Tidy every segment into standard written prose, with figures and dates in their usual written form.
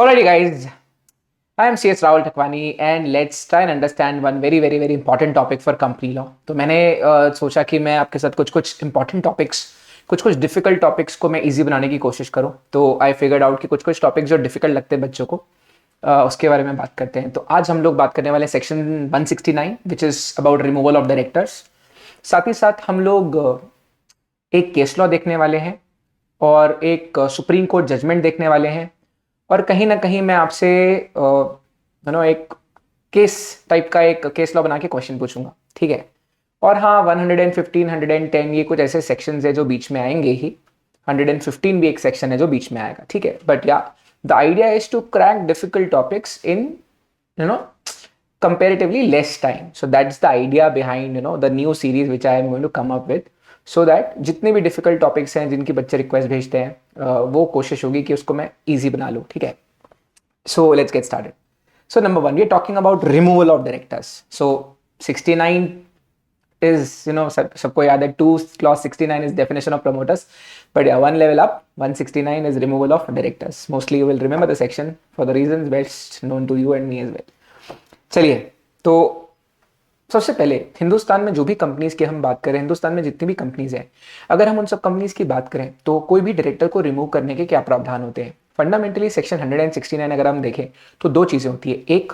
Alrighty, guys. I am CS Rahul Takwani and let's try and understand one very important topic for company law. तो मैंने सोचा कि मैं आपके साथ कुछ important topics, कुछ difficult topics को मैं easy बनाने की कोशिश करूं. तो I figured out कि कुछ topics जो difficult लगते हैं बच्चों को उसके बारे में बात करते हैं. तो आज हम लोग बात करने वाले हैं section 169 which is about removal of directors. साथ ही साथ हम लोग एक केस लॉ देखने वाले हैं और एक सुप्रीम कोर्ट जजमेंट देखने वाले हैं और कहीं ना कहीं मैं आपसे एक केस टाइप का एक केस लॉ बना के क्वेश्चन पूछूंगा, ठीक है. और हाँ, 115, 110 ये कुछ ऐसे सेक्शंस है जो बीच में आएंगे ही. 115 भी एक सेक्शन है जो बीच में आएगा, ठीक है. बट या the idea is to crack difficult topics इन comparatively less time. So that's the idea behind the new series which I am going to come up with. So that जितने भी डिफिकल्ट टॉपिक्स हैं जिनकी बच्चे request भेजते हैं वो कोशिश होगी कि उसको मैं इजी बना लूँ, ठीक है. So let's get started. So number 1 we are talking about removal of directors. So 69 is सबको याद है 2 clause 69 is definition of promoters, but yeah, one level up 169 is removal of directors. Mostly you will remember the section for the reasons best known to you and me as well. चलिए, तो सबसे पहले हिंदुस्तान में जो भी companies की हम बात करें, हिंदुस्तान में जितनी भी कंपनीज हैं, अगर हम उन सब कंपनीज की बात करें तो कोई भी डायरेक्टर को रिमूव करने के क्या प्रावधान होते हैं. फंडामेंटली सेक्शन 169 अगर हम देखें तो दो चीजें होती है. एक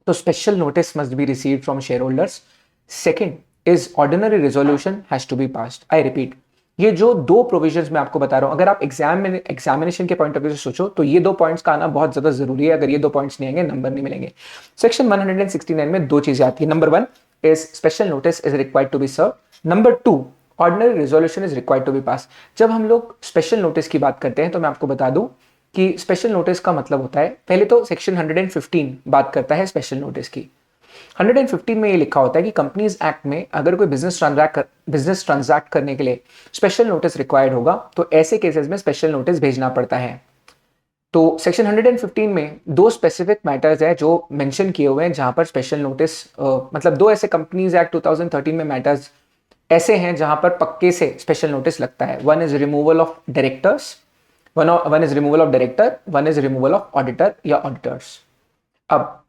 तो special notice must be received from shareholders. Second is ordinary resolution has to be passed. I repeat, ये जो दो प्रोविजंस मैं आपको बता रहा हूं, अगर आप एग्जामिनेशन के पॉइंट ऑफ व्यू से सोचो तो ये दो पॉइंट्स का आना बहुत ज्यादा जरूरी है. अगर ये दो पॉइंट्स नहीं आएंगे नंबर नहीं मिलेंगे. सेक्शन 169 में दो चीजें आती है. Number 1 is special notice is required to be serve. Number 2 ordinary resolution is required to be pass. जब हम लोग स्पेशल नोटिस की बात करते हैं तो मैं आपको बता दूं कि स्पेशल नोटिस का मतलब होता है, पहले तो सेक्शन 115 बात करता है स्पेशल नोटिस की. 115 में ये लिखा होता है कि कंपनीज एक्ट में अगर कोई बिजनेस ट्रांजैक्ट करने के लिए स्पेशल नोटिस रिक्वायर्ड होगा तो ऐसे केसेस में स्पेशल नोटिस भेजना पड़ता है. तो सेक्शन 115 में दो स्पेसिफिक मैटर्स है जो मेंशन किए हुए हैं जहां पर स्पेशल नोटिस मतलब दो ऐसे कंपनीज एक्ट 2013 में मैटर्स ऐसे हैं जहां पर पक्के से स्पेशल नोटिस लगता है. One is removal of directors, one is removal of director, one is removal of auditor या ऑडिटर्स. अब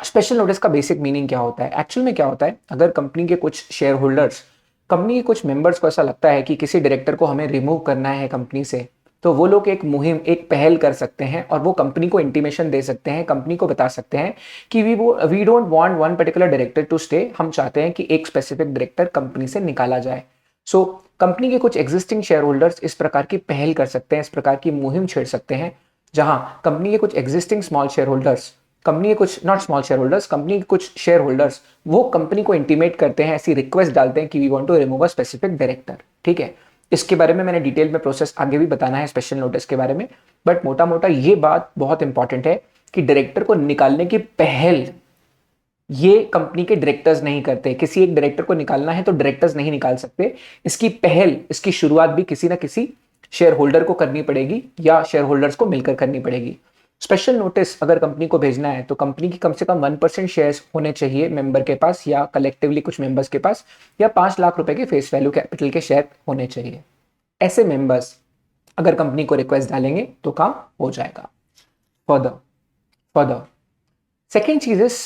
स्पेशल नोटिस का बेसिक मीनिंग क्या होता है? एक्चुअल में क्या होता है, अगर कंपनी के कुछ शेयर होल्डर्स, कंपनी के कुछ मेंबर्स को ऐसा लगता है कि किसी डायरेक्टर को हमें रिमूव करना है कंपनी से, तो वो लोग एक मुहिम, एक पहल कर सकते हैं और वो कंपनी को इंटीमेशन दे सकते हैं, कंपनी को बता सकते हैं कि we don't want one particular director to stay. हम चाहते हैं कि एक स्पेसिफिक डायरेक्टर कंपनी से निकाला जाए. सो कंपनी के कुछ एग्जिस्टिंग शेयर होल्डर्स इस प्रकार की पहल कर सकते हैं, इस प्रकार की मुहिम छेड़ सकते हैं जहां कंपनी के कुछ existing small shareholders, company के कुछ not small shareholders, company के कुछ शेयर होल्डर्स वो कंपनी को इंटीमेट करते हैं, ऐसी रिक्वेस्ट डालते हैं कि we want to remove a specific director, ठीक है. इसके बारे में मैंने डिटेल में प्रोसेस आगे भी बताना है स्पेशल नोटिस के बारे में, बट मोटा मोटा ये बात बहुत इंपॉर्टेंट है कि डायरेक्टर को निकालने की पहल ये कंपनी के डायरेक्टर्स नहीं करते. किसी एक डायरेक्टर को निकालना है तो डायरेक्टर्स नहीं निकाल सकते. इसकी पहल, इसकी शुरुआत भी किसी ना किसी शेयर होल्डर को करनी पड़ेगी या शेयर होल्डर्स को मिलकर करनी पड़ेगी. स्पेशल नोटिस अगर कंपनी को भेजना है तो कंपनी की कम से कम 1% शेयर्स होने चाहिए मेंबर के पास या कलेक्टिवली कुछ मेंबर्स के पास, या 5 लाख रुपए के फेस वैल्यू कैपिटल के शेयर होने चाहिए. ऐसे मेंबर्स अगर कंपनी को रिक्वेस्ट डालेंगे तो काम हो जाएगा. फर्दर सेकेंड चीज इज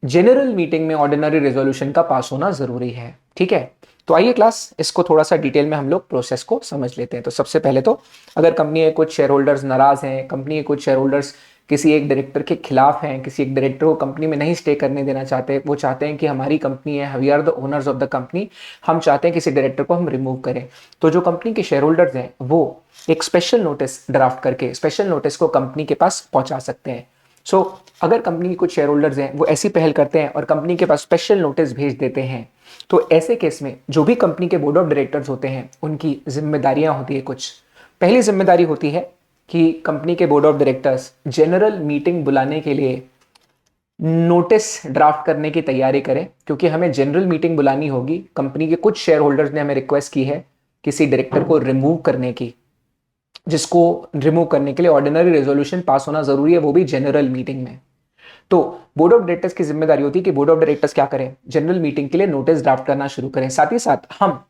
जनरल मीटिंग में ऑर्डिनरी रेजोल्यूशन का पास होना जरूरी है, ठीक है. तो आइए क्लास इसको थोड़ा सा डिटेल में हम लोग प्रोसेस को समझ लेते हैं. तो सबसे पहले तो अगर कंपनी के कुछ शेयर होल्डर्स नाराज हैं, कंपनी के कुछ शेयर होल्डर्स किसी एक डायरेक्टर के खिलाफ हैं, किसी एक डायरेक्टर को कंपनी में नहीं स्टे करने देना चाहते, वो चाहते हैं कि हमारी कंपनी है, we are the owners of the company, हम चाहते हैं किसी डायरेक्टर को हम रिमूव करें, तो जो कंपनी के शेयर होल्डर्स हैं वो एक स्पेशल नोटिस ड्राफ्ट करके स्पेशल नोटिस को कंपनी के पास पहुंचा सकते हैं. सो अगर कंपनी के कुछ शेयर होल्डर्स हैं वो ऐसी पहल करते हैं और कंपनी के पास स्पेशल नोटिस भेज देते हैं, तो ऐसे केस में जो भी कंपनी के बोर्ड ऑफ डायरेक्टर्स होते हैं उनकी जिम्मेदारियां होती है कुछ. पहली जिम्मेदारी होती है कि कंपनी के board of directors general meeting बुलाने के लिए नोटिस ड्राफ्ट करने की तैयारी करें, क्योंकि हमें जनरल मीटिंग बुलानी होगी. कंपनी के कुछ शेयर होल्डर्स ने हमें रिक्वेस्ट की है किसी डायरेक्टर को रिमूव करने की, जिसको रिमूव करने के लिए ऑर्डिनरी रेजोल्यूशन पास होना जरूरी है, वो भी जनरल मीटिंग में. तो बोर्ड ऑफ डायरेक्टर्स की जिम्मेदारी होती है कि बोर्ड ऑफ डायरेक्टर्स क्या करें, जनरल मीटिंग के लिए नोटिस ड्राफ्ट करना शुरू करें. साथ ही साथ हम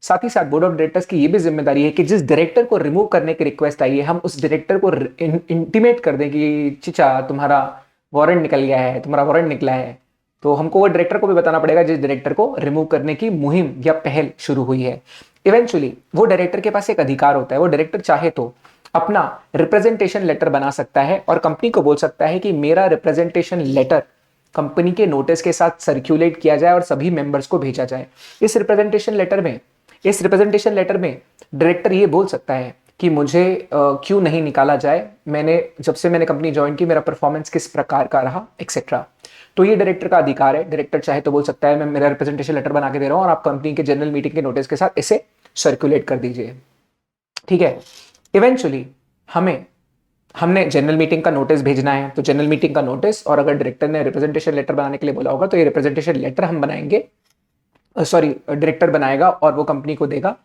साथ ही साथ बोर्ड ऑफ डायरेक्टर्स की ये भी जिम्मेदारी है कि जिस डायरेक्टर को रिमूव करने की रिक्वेस्ट आई है, हम उस डायरेक्टर को इंटीमेट कर दें कि चिचा तुम्हारा वारंट निकल गया है, तुम्हारा वारंट निकला है। तो हमको वो डायरेक्टर को भी बताना पड़ेगा जिस डायरेक्टर को रिमूव करने की मुहिम या पहल शुरू हुई है। इवेंचुअली वो डायरेक्टर के पास एक अधिकार होता है, वो डायरेक्टर चाहे तो अपना रिप्रेजेंटेशन लेटर बना सकता है और कंपनी को बोल सकता है कि मेरा रिप्रेजेंटेशन लेटर कंपनी के नोटिस के साथ सर्कुलेट किया जाए और सभी मेंबर्स को भेजा जाए। इस रिप्रेजेंटेशन लेटर में डायरेक्टर ये बोल सकता है कि मुझे क्यों नहीं निकाला जाए, जब से मैंने कंपनी ज्वाइन की मेरा परफॉर्मेंस किस प्रकार का रहा, एक्सेट्रा। तो ये डायरेक्टर का अधिकार है। डायरेक्टर चाहे तो बोल सकता है मैं मेरा रिप्रेजेंटेशन लेटर बना के दे रहा हूं और आप कंपनी के जनरल मीटिंग के नोटिस के साथ इसे सर्कुलेट कर दीजिए, ठीक है। इवेंचुअली हमने जनरल मीटिंग का नोटिस भेजना है, तो जनरल मीटिंग का नोटिस, और अगर डायरेक्टर ने रिप्रेजेंटेशन लेटर बनाने के लिए बोला होगा तो ये रिप्रेजेंटेशन लेटर हम बनाएंगे, डायरेक्टर बनाएगा और वो कंपनी को देगा,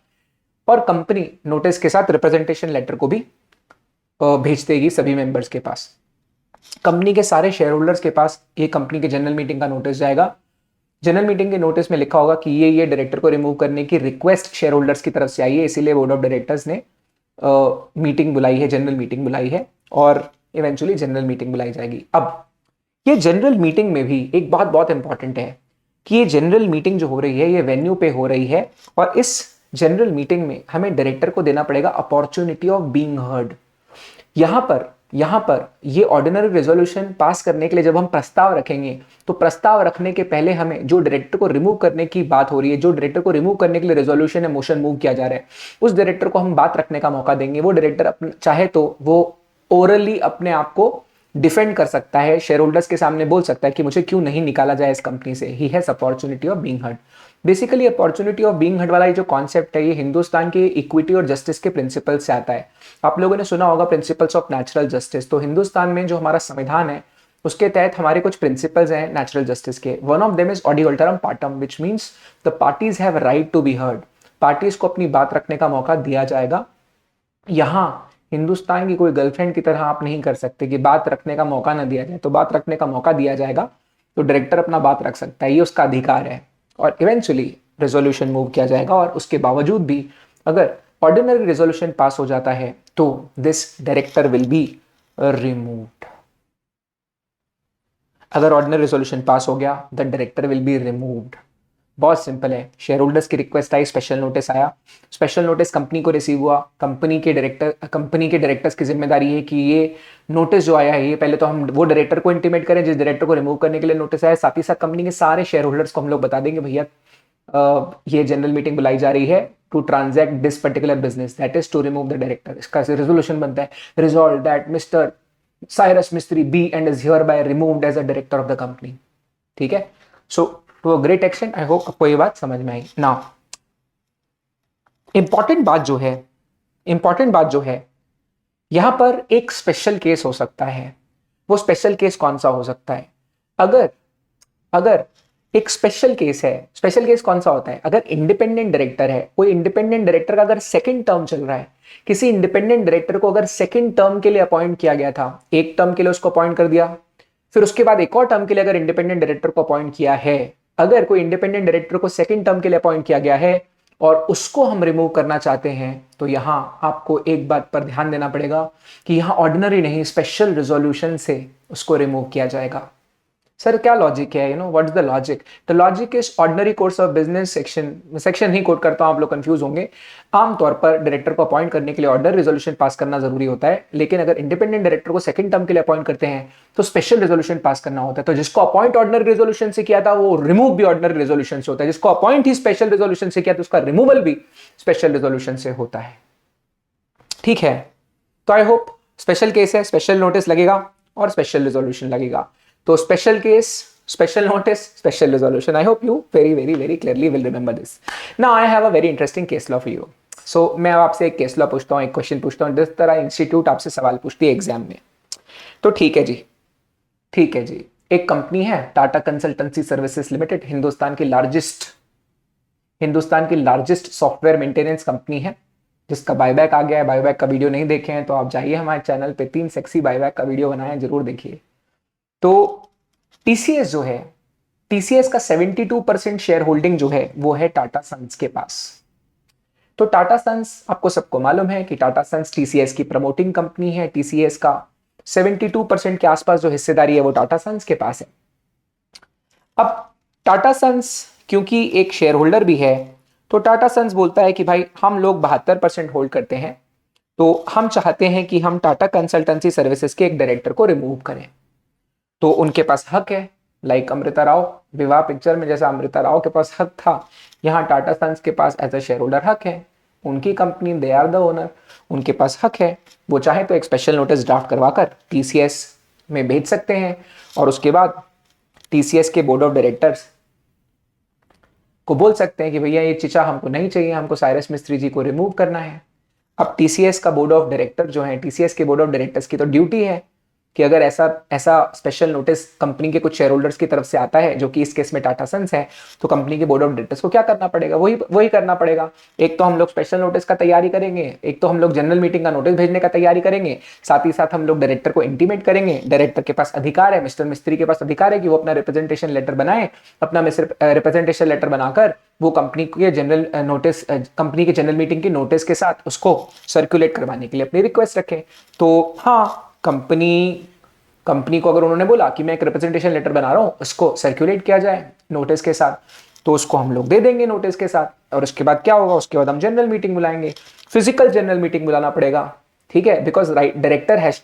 और कंपनी नोटिस के साथ रिप्रेजेंटेशन लेटर को भी भेज देगी सभी मेंबर्स के पास। कंपनी के सारे शेयर होल्डर्स के पास ये कंपनी के जनरल मीटिंग का नोटिस जाएगा। जनरल मीटिंग के नोटिस में लिखा होगा कि ये डायरेक्टर को रिमूव करने की रिक्वेस्ट शेयर होल्डर्स की तरफ से आई है, इसीलिए बोर्ड ऑफ डायरेक्टर्स ने मीटिंग बुलाई है, जनरल मीटिंग बुलाई है, और इवेंचुअली जनरल मीटिंग बुलाई जाएगी। अब ये जनरल मीटिंग में भी एक बात बहुत इंपॉर्टेंट है कि ये जनरल मीटिंग जो हो रही है ये वेन्यू पे हो रही है, और इस जनरल मीटिंग में हमें डायरेक्टर को देना पड़ेगा अपॉर्चुनिटी ऑफ बीइंग हर्ड। यहां पर ये ऑर्डिनरी रेजोल्यूशन पास करने के लिए जब हम प्रस्ताव रखेंगे, तो प्रस्ताव रखने के पहले हमें जो डायरेक्टर को रिमूव करने की बात हो रही है, जो डायरेक्टर को रिमूव करने के लिए रेजोल्यूशन या मोशन मूव किया जा रहा है, उस डायरेक्टर को हम बात रखने का मौका देंगे। वो डायरेक्टर चाहे तो वो ओरली अपने आप को डिफेंड कर सकता है, शेयर होल्डर्स के सामने बोल सकता है कि मुझे क्यों नहीं निकाला जाए इस कंपनी से। He has opportunity of being heard. Basically opportunity of being heard वाला ये जो कॉन्सेप्ट है, ये हिंदुस्तान के इक्विटी और जस्टिस के प्रिंसिपल से आता है। आप लोगों ने सुना होगा प्रिंसिपल्स ऑफ नेचुरल जस्टिस। तो हिंदुस्तान में जो हमारा संविधान है उसके तहत हमारे कुछ प्रिंसिपल्स हैं नेचुरल जस्टिस के। One of them is audi alteram partem, which means the parties have right to be heard. Parties को अपनी बात रखने का मौका दिया जाएगा। यहां हिंदुस्तान की कोई गर्लफ्रेंड की तरह आप नहीं कर सकते कि बात रखने का मौका ना दिया जाए, तो बात रखने का मौका दिया जाएगा, तो डायरेक्टर अपना बात रख सकता है, ये उसका अधिकार है, और इवेंचुअली रेजोल्यूशन मूव किया जाएगा। और उसके बावजूद भी अगर ऑर्डिनरी रेजोल्यूशन पास हो जाता है तो this director will be removed. अगर ऑर्डिनरी रेजोल्यूशन पास हो गया the director will be removed. बहुत सिंपल है। शेयर होल्डर्स की रिक्वेस्ट आई, स्पेशल नोटिस आया, स्पेशल नोटिस कंपनी को रिसीव हुआ। कंपनी के डायरेक्टर्स की जिम्मेदारी है कि ये नोटिस जो आया है ये पहले तो हम वो डायरेक्टर को इंटीमेट करें जिस डायरेक्टर को रिमूव करने के लिए नोटिस आया। साथ ही साथ कंपनी के सारे शेयर होल्डर्स को हम लोग बता देंगे भैया ये जनरल मीटिंग बुलाई जा रही है to transact this particular business, that is to remove the director. इसका रेजोल्यूशन बनता है, resolve that mister Cyrus Mistry be and is hereby removed as a director of the company. ठीक है, so to a great extent I hope आपको ये बात समझ में आई। नाउ इंपॉर्टेंट बात जो है यहां पर एक स्पेशल केस हो सकता है। वो स्पेशल केस कौन सा हो सकता है? अगर एक स्पेशल केस है, स्पेशल केस कौन सा होता है? अगर इंडिपेंडेंट डायरेक्टर है, कोई इंडिपेंडेंट डायरेक्टर का अगर सेकंड टर्म चल रहा है, किसी इंडिपेंडेंट डायरेक्टर को अगर सेकंड टर्म के लिए अपॉइंट किया गया था, एक टर्म के लिए उसको अपॉइंट कर दिया, फिर उसके बाद एक और टर्म के लिए अगर इंडिपेंडेंट डायरेक्टर को अपॉइंट किया है, अगर कोई इंडिपेंडेंट डायरेक्टर को सेकंड टर्म के लिए अपॉइंट किया गया है और उसको हम रिमूव करना चाहते हैं, तो यहां आपको एक बात पर ध्यान देना पड़ेगा कि यहां ऑर्डिनरी नहीं, स्पेशल रिजोल्यूशन से उसको रिमूव किया जाएगा। सर क्या लॉजिक है? What is the logic? The logic is ordinary course of business section ही कोट करता हूं, आप लोग कंफ्यूज होंगे। आमतौर पर डायरेक्टर को अपॉइंट करने के लिए ऑर्डर रेजोल्यूशन पास करना जरूरी होता है, लेकिन अगर इंडिपेंडेंट डायरेक्टर को सेकंड टर्म के लिए अपॉइंट करते हैं तो स्पेशल रेजोल्यूशन पास करना होता है। तो जिसको अपॉइंट ऑर्डिनरी रेजोल्यूशन से किया था वो रिमूव भी ऑर्डिनरी रेजोल्यूशन से होता है, जिसको अपॉइंट ही स्पेशल रेजोल्यूशन से किया तो उसका रिमूवल भी स्पेशल रेजोल्यूशन से होता है। ठीक है, तो आई होप स्पेशल केस है, स्पेशल नोटिस लगेगा और स्पेशल रेजोल्यूशन लगेगा। तो special case, special notice, special resolution. I hope you very clearly will remember this. Now I have a very interesting case law for you. So मैं आपसे एक case law पूछता हूँ, एक क्वेश्चन पूछता हूँ, जिस तरह इंस्टीट्यूट आपसे सवाल पूछती है एग्जाम में। तो ठीक है जी, एक कंपनी है Tata consultancy services limited, Hindustan की लार्जेस्ट सॉफ्टवेयर मेंटेनेंस कंपनी है, जिसका बायबैक आ गया है। बायबैक का वीडियो नहीं देखे हैं तो आप जाइए हमारे चैनल पे, 3 सेक्सी बायबैक का वीडियो बनाया है, जरूर देखिए। तो टीसीएस जो है, टीसीएस का 72% शेयर होल्डिंग जो है वो है टाटा सन्स के पास। तो टाटा सन्स आपको सबको मालूम है कि टाटा सन्स टीसीएस की प्रमोटिंग कंपनी है। टीसीएस का 72% के आसपास जो हिस्सेदारी है वो टाटा सन्स के पास है। अब टाटा सन्स क्योंकि एक शेयर होल्डर भी है, तो टाटा सन्स बोलता है कि भाई हम लोग 72% होल्ड करते हैं, तो हम चाहते हैं कि हम टाटा कंसल्टेंसी सर्विसेज के एक डायरेक्टर को रिमूव करें। तो उनके पास हक है, लाइक अमृता राव, विवाह पिक्चर में जैसा अमृता राव के पास हक था, यहाँ टाटा सन्स के पास एज अ शेयर होल्डर हक है। उनकी company, they are the owner, उनके पास हक है। वो चाहे तो एक स्पेशल नोटिस ड्राफ्ट करवाकर टीसीएस में भेज सकते हैं और उसके बाद टीसीएस के बोर्ड ऑफ डायरेक्टर्स को बोल सकते हैं कि भैया ये चिचा हमको नहीं चाहिए, हमको साइरस मिस्त्री जी को रिमूव करना है। अब टीसीएस का बोर्ड ऑफ डायरेक्टर जो है, टीसीएस के बोर्ड ऑफ डायरेक्टर्स की तो ड्यूटी है कि अगर ऐसा स्पेशल नोटिस कंपनी के कुछ शेयर होल्डर्स की तरफ से आता है, जो कि इस केस में टाटा सन्स है, तो कंपनी के बोर्ड ऑफ डायरेक्टर्स को क्या करना पड़ेगा, वही करना पड़ेगा। एक तो हम लोग स्पेशल नोटिस का तैयारी करेंगे, एक तो हम लोग जनरल मीटिंग का नोटिस भेजने का तैयारी करेंगे, साथ ही साथ हम लोग डायरेक्टर को इंटीमेट करेंगे। डायरेक्टर के पास अधिकार है, मिस्टर मिस्त्री के पास अधिकार है कि वो अपना रिप्रेजेंटेशन लेटर बनाए। अपना रिप्रेजेंटेशन लेटर बनाकर वो कंपनी के जनरल नोटिस, कंपनी के जनरल मीटिंग की नोटिस के साथ उसको सर्कुलेट करवाने के लिए अपनी रिक्वेस्ट रखें। तो हाँ, कंपनी को अगर उन्होंने बोला कि मैं एक रिप्रेजेंटेशन लेटर बना रहा हूं, उसको सर्कुलेट किया जाए नोटिस के साथ, तो उसको हम लोग दे देंगे नोटिस के साथ। और उसके बाद क्या होगा, उसके बाद हम जनरल मीटिंग बुलाएंगे, फिजिकल जनरल मीटिंग बुलाना पड़ेगा, ठीक है, because director has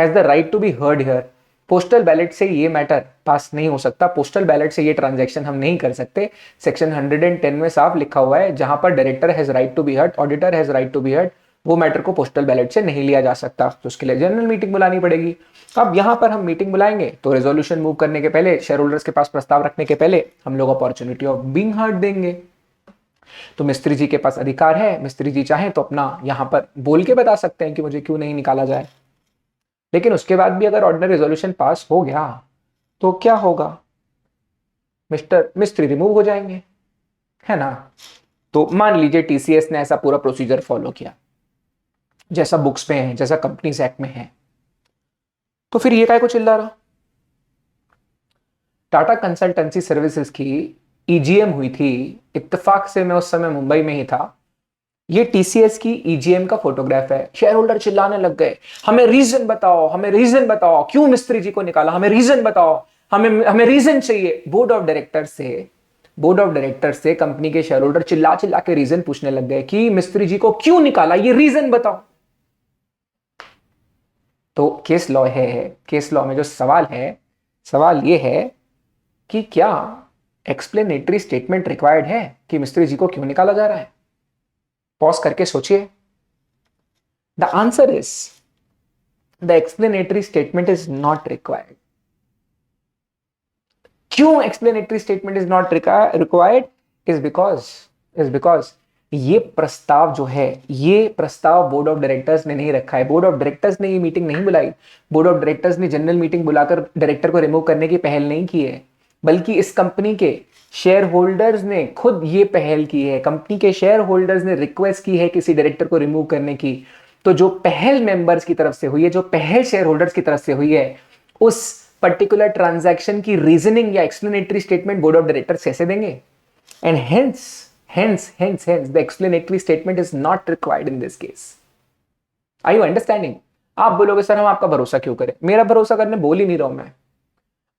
the right to be heard here. Postal ballot से ये मैटर पास नहीं हो सकता, पोस्टल बैलेट से ये ट्रांजैक्शन हम नहीं कर सकते। सेक्शन 110 में साफ लिखा हुआ है, जहां पर director has right to be heard, auditor has right to be heard, वो मैटर को पोस्टल बैलेट से नहीं लिया जा सकता, तो उसके लिए जनरल मीटिंग बुलानी पड़ेगी। अब यहां पर हम मीटिंग बुलाएंगे तो रेजोल्यूशन मूव करने के पहले, शेयर होल्डर्स के पास प्रस्ताव रखने के पहले हम लोग अपॉर्चुनिटी ऑफ बीइंग हर्ड देंगे। तो मिस्त्री जी के पास अधिकार है, मिस्त्री जी चाहें तो अपना यहां पर बोल के बता सकते हैं कि मुझे क्यों नहीं निकाला जाए। लेकिन उसके बाद भी अगर ऑर्डिनरी रेजोल्यूशन पास हो गया तो क्या होगा, मिस्टर मिस्त्री रिमूव हो जाएंगे, है ना। तो मान लीजिए टीसीएस ने ऐसा पूरा प्रोसीजर फॉलो किया जैसा बुक्स में है, जैसा कंपनीज एक्ट में है, तो फिर ये काय को चिल्ला रहा। टाटा कंसल्टेंसी सर्विसेज की ईजीएम हुई थी, इत्तेफाक से मैं उस समय मुंबई में ही था। ये टीसीएस की ईजीएम का फोटोग्राफ है। शेयर होल्डर चिल्लाने लग गए, हमें रीजन बताओ, हमें रीजन बताओ, क्यों मिस्त्री जी को निकाला, हमें रीजन बताओ, हमें रीजन चाहिए। बोर्ड ऑफ डायरेक्टर से कंपनी के शेयर होल्डर चिल्ला चिल्ला के रीजन पूछने लग गए कि मिस्त्री जी को क्यों निकाला, ये रीजन बताओ। तो केस लॉ है, केस लॉ में जो सवाल है, सवाल ये है कि क्या एक्सप्लेनेटरी स्टेटमेंट रिक्वायर्ड है कि मिस्त्री जी को क्यों निकाला जा रहा है। पॉज करके सोचिए। The answer is the explanatory statement is not required. क्यों explanatory statement is not required? Is because ये प्रस्ताव जो है, ये प्रस्ताव बोर्ड ऑफ डायरेक्टर्स ने नहीं रखा है। बोर्ड ऑफ डायरेक्टर्स ने ये मीटिंग नहीं बुलाई, बोर्ड ऑफ डायरेक्टर्स ने जनरल मीटिंग बुलाकर डायरेक्टर को रिमूव करने की पहल नहीं की है, बल्कि इस कंपनी के शेयर होल्डर्स ने खुद ये पहल की है। कंपनी के शेयर होल्डर्स ने रिक्वेस्ट की है किसी डायरेक्टर को रिमूव करने की। तो जो पहल मेंबर्स की तरफ से हुई है, जो पहल शेयर होल्डर्स की तरफ से हुई है, उस पर्टिकुलर ट्रांजैक्शन की रीजनिंग या explanatory statement board of directors कैसे देंगे? And hence the explanatory statement is not required in this case. Are you understanding? आप बोलोगे सर हम आपका भरोसा क्यों करें? मेरा भरोसा करने बोल ही नहीं रहा हूं मैं।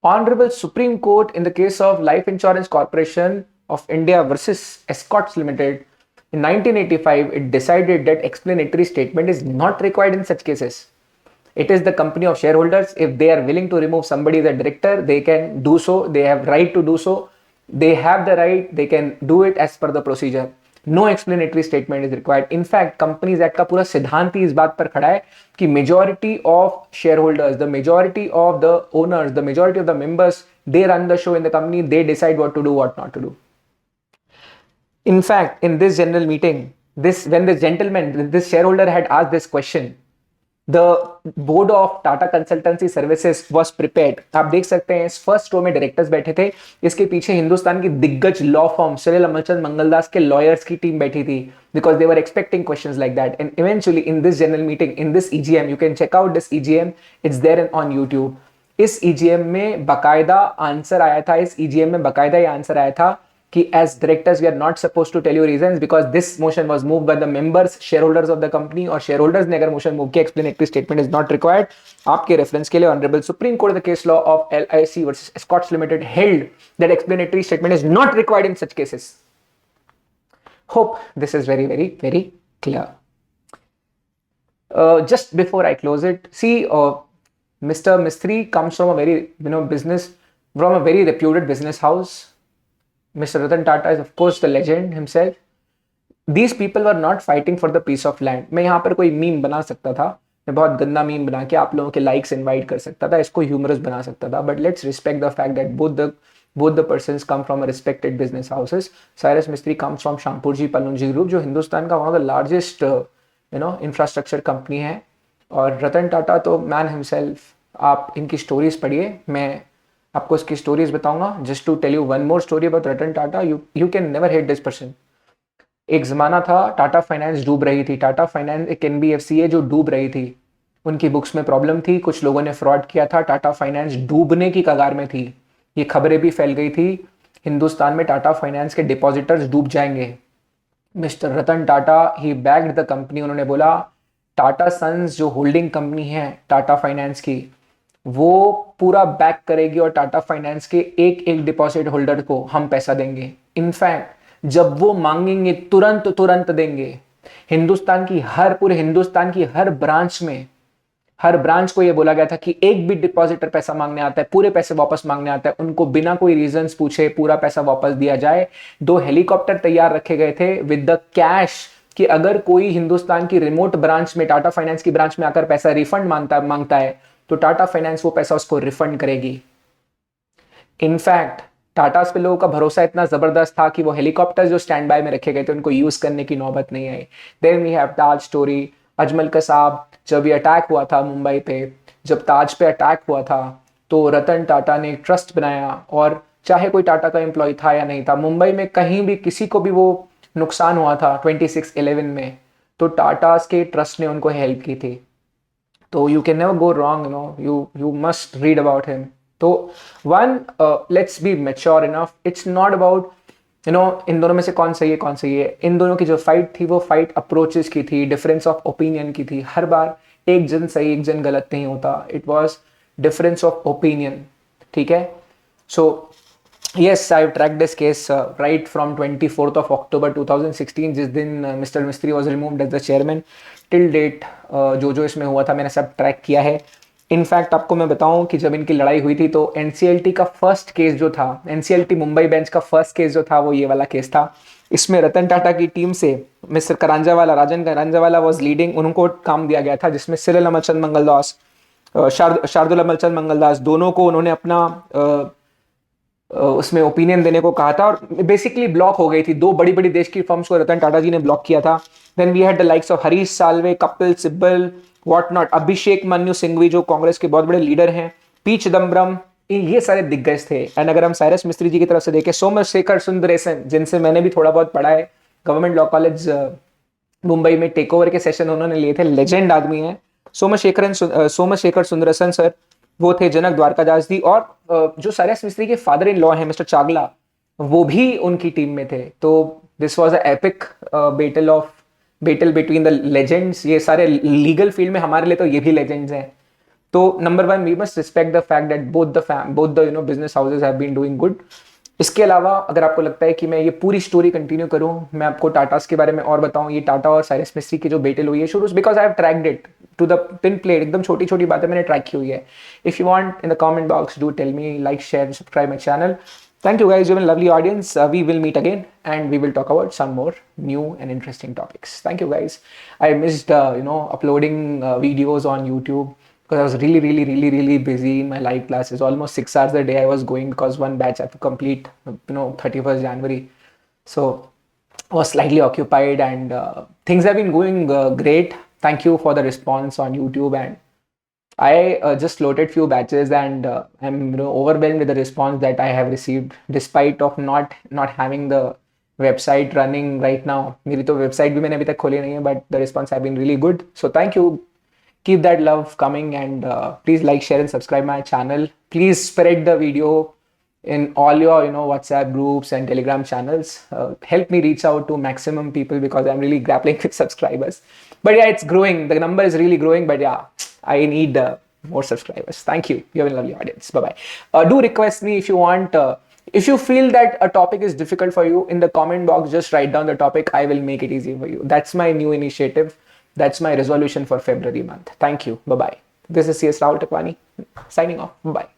Honorable Supreme Court in the case of Life Insurance Corporation of India versus Escorts Limited in 1985, it decided that explanatory statement is not required in such cases. It is the company of shareholders. If they are willing to remove somebody as a director, they can do so. They have right to do so. They have the right, they can do it as per the procedure. No explanatory statement is required. In fact, Companies Act का पूरा सिद्धांत ही इस बात पर खड़ा है कि majority of shareholders, the majority of the owners, the majority of the members, they run the show in the company, they decide what to do, what not to do. In fact, in this general meeting, when this gentleman, this shareholder had asked this question, the board of Tata Consultancy Services was prepared. आप देख सकते हैं इस first row में directors बैठे थे, इसके पीछे हिंदुस्तान की दिग्गज लॉ फर्म सलील अमरचंद मंगलदास के लॉयर्स की टीम बैठी थी, because they were expecting questions like that. And eventually in this general meeting, in this EGM, you can check out this EGM, it's there on YouTube. इस EGM में बकायदा answer आया था, इस EGM में बकायदा ये आंसर आया था कि as directors we are not supposed to tell you reasons because this motion was moved by the members shareholders of the company, और shareholders ने अगर motion move किया explanatory statement is not required. आपके reference के लिए honorable Supreme Court the case law of LIC versus Escorts Limited held that explanatory statement is not required in such cases. Hope this is very very very clear. Just before I close it, see, Mr. Mistry comes from a very business, from a very reputed business house. Mr. Ratan Tata is of course the legend himself. These people were not fighting for the piece of land. मैं यहाँ पर कोई meme बना सकता था, मैं बहुत गंदा मीम बना के आप लोगों के लाइक्स इनवाइट कर सकता था, इसको ह्यूमरस बना सकता था, but let's respect the fact that both the persons come from a respected business houses. Cyrus Mistry comes from Shampurji Pallonji Group, जो हिंदुस्तान का one of the largest infrastructure company है, और रतन टाटा तो मैन हिमसेल्फ. आप इनकी स्टोरीज पढ़िए, मैं आपको इसकी स्टोरीज बताऊंगा. Just to tell you one more story about Ratan Tata, you can never hate this person. एक ज़माना था टाटा फाइनेंस डूब रही थी. टाटा फाइनेंस एक NBFC है जो डूब रही थी. उनकी बुक्स में प्रॉब्लम थी, कुछ लोगों ने फ्रॉड किया था, टाटा फाइनेंस डूबने की कगार में थी. ये खबरें भी फैल गई थी हिंदुस्तान में टाटा फाइनेंस के डिपॉजिटर्स डूब जाएंगे. Mister Ratan Tata he backed the company. उन्होंने बोला टाटा सन्स जो होल्डिंग कंपनी है टाटा फाइनेंस की, वो पूरा बैक करेगी और टाटा फाइनेंस के एक एक डिपॉजिट होल्डर को हम पैसा देंगे. इनफैक्ट जब वो मांगेंगे तुरंत तुरंत देंगे. पूरे हिंदुस्तान की हर ब्रांच को ये बोला गया था कि एक भी डिपॉजिटर पैसा मांगने आता है, पूरे पैसे वापस मांगने आता है, उनको बिना कोई रीजंस पूछे पूरा पैसा वापस दिया जाए. 2 हेलीकॉप्टर तैयार रखे गए थे विद द कैश कि अगर कोई हिंदुस्तान की रिमोट ब्रांच में टाटा फाइनेंस की ब्रांच में आकर पैसा रिफंड मांगता है तो टाटा फाइनेंस वो पैसा उसको रिफंड करेगी. इनफैक्ट टाटा पे लोगों का भरोसा इतना जबरदस्त था कि वो हेलीकॉप्टर जो स्टैंड बाय में रखे गए थे उनको यूज करने की नौबत नहीं आई. Then we have Taj story. Ajmal Kasab, जब ये अटैक हुआ था मुंबई पे, जब ताज पे अटैक हुआ था तो रतन टाटा ने एक ट्रस्ट बनाया, और चाहे कोई टाटा का एम्प्लॉय था या नहीं था, मुंबई में कहीं भी किसी को भी वो नुकसान हुआ था 26/11 में, तो टाटा के ट्रस्ट ने उनको हेल्प की थी. तो you can never go wrong, you must read about him. तो let's be mature enough. It's not about इन दोनों में से कौन सही है. इन दोनों की जो फाइट थी वो फाइट अप्रोचेस की थी, डिफरेंस ऑफ ओपिनियन की थी. हर बार एक जन सही एक जन गलत नहीं होता. It was difference of opinion. ठीक है. सो yes, I've tracked this case right from 24th of October 2016, जिस दिन मिस्टर मिस्त्री was removed as the chairman till date. जो इसमें हुआ था मैंने सब ट्रैक किया है. इनफैक्ट आपको मैं बताऊं कि जब इनकी लड़ाई हुई थी तो NCLT का फर्स्ट केस जो था, NCLT मुंबई बेंच का फर्स्ट केस जो था वो ये वाला केस था. इसमें रतन टाटा की टीम से मिस्टर करांजावाला, राजन करांजावाला वॉज लीडिंग. उनको काम दिया गया था जिसमें सिरिल अमरचंद मंगलदास, शार्दुल अमरचंद मंगलदास, दोनों को उन्होंने अपना उसमें ओपिनियन देने को कहा था, और बेसिकली ब्लॉक हो गई थी. 2 बड़ी बड़ी देश की फर्म्स को रतन टाटा जी ने ब्लॉक किया था. Then we had the likes of Harish Salve, Kapil Sibal, what not, Abhishek Manu Singhvi जो कांग्रेस के बहुत बड़े लीडर हैं, पी चिदम्बरम, ये सारे दिग्गज थे. एंड अगर हम साइरस मिस्त्री जी की तरफ से देखें, सोमशेखर सुंदरेसन, जिनसे मैंने भी थोड़ा बहुत पढ़ा है, गवर्नमेंट लॉ कॉलेज मुंबई में टेक ओवर के सेशन उन्होंने लिए थे, लेजेंड आदमी है. सोमशेखर सुंदरेसन सर वो थे जनक द्वारकादास जी, और जो साइरस मिस्त्री के फादर इन लॉ हैं मिस्टर चागला, वो भी उनकी टीम में थे. तो this was a epic battle between the legends. ये सारे लीगल फील्ड में हमारे लिए तो ये भी लेजेंड्स हैं. तो number 1 we must respect the fact that both the business houses have been doing good. इसके अलावा अगर आपको लगता है कि मैं ये पूरी स्टोरी कंटिन्यू करूं, मैं आपको टाटास के बारे में और बताऊं, ये टाटा और साइरस मिस्त्री की जो बैटल हुई है शुरू, because I have tracked it to the pin plate. एकदम छोटी छोटी बातें मैंने ट्रैक की हुई है. If you want, in the comment box do tell me, like, share, subscribe my channel. Thank you guys, you've been a lovely audience. We will meet again and we will talk about some more new and interesting topics. Thank you guys. I missed uploading videos on YouTube because I was really busy in my live classes. Almost 6 hours a day I was going because one batch I have to complete 31st January. So I was slightly occupied, and things have been going great. Thank you for the response on YouTube, and I just loaded few batches, and I'm overwhelmed with the response that I have received, despite of not having the website running right now. मेरी तो website भी मैंने अभी तक खोली नहीं है, but the response have been really good. So thank you. Keep that love coming, and please like, share, and subscribe my channel. Please spread the video in all your WhatsApp groups and Telegram channels. Help me reach out to maximum people because I'm really grappling with subscribers. But yeah, it's growing. The number is really growing. But yeah, I need more subscribers. Thank you. You have a lovely audience. Bye bye. Do request me if you want. If you feel that a topic is difficult for you, in the comment box, just write down the topic. I will make it easy for you. That's my new initiative. That's my resolution for February month. Thank you. Bye bye. This is CS Rahul Takwani signing off. Bye.